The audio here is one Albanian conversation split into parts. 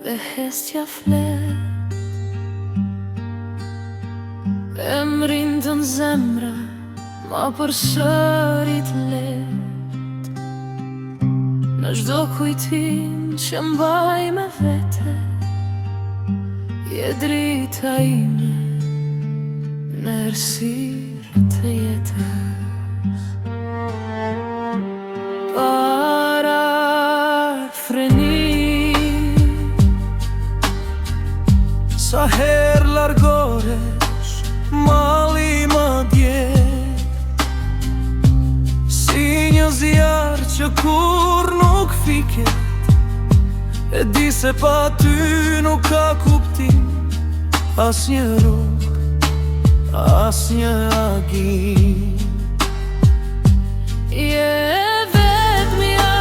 dhe hestja flet. Emrin të në zemra ma përsërit let. Në çdo kujtim që mbaj me vete, je drita ime në errësirë të jetës. Para frenit, sa her largoresh mali ma djet, si një zjarë që kur nuk fiket. E di se pa ty nuk ka kuptim, as një rrug, as një agim. je vetmja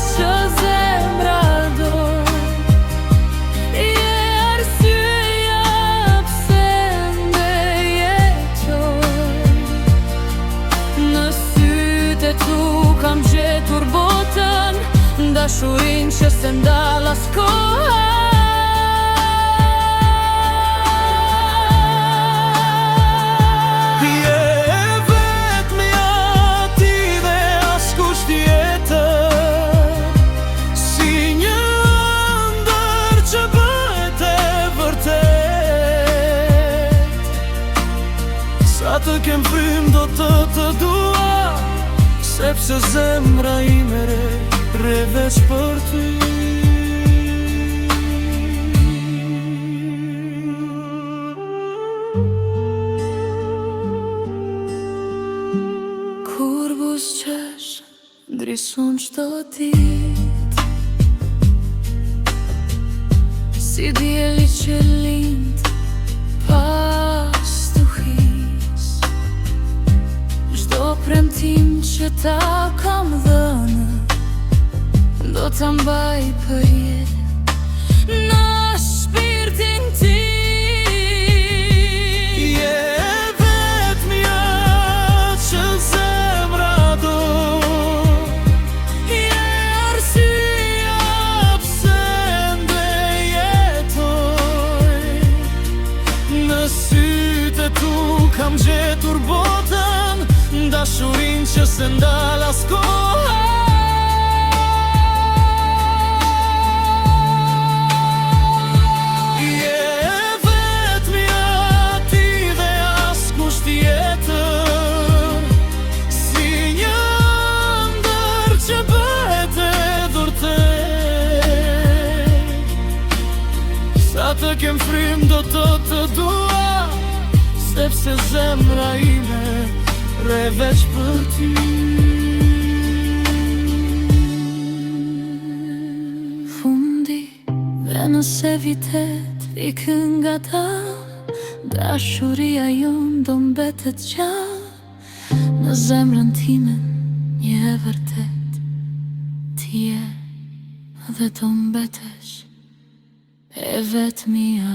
që zemra do, je arsyeja pse ndë jetoj. Në sytë e tu kam gjetur botën, dashurin që se ndal as koha. Je vetmja ti dhe askush tjetër, si një ëndër që bëhet e vërtet. Sa të kem frym do të dua, sepse zemra ime re veç për ty. Kur buzëqesh, ndrisun çdo dit, si dielli që lind pas tuhis. Çdo premtim që ta kam dhënë, do ta mbaj për jetë në shpirtin tim. Je vetmja që zemra do, Je arsyeja pse ndë jetoj. Në sytë e tu kam gjetur botën, dashurin që se ndal as koha. Je vetmja ti dhe askush tjetër, si një ëndër që bëhet e vërtet. Sa të kem frym do të dua, sepse zemra ime re veç për ty. Fundi dhe nëse vitet ikën nga ta, dashuria jon do mbetet gjallë. Në zemrën time një e vërtet, ti je dhe do mbetesh e vetmja.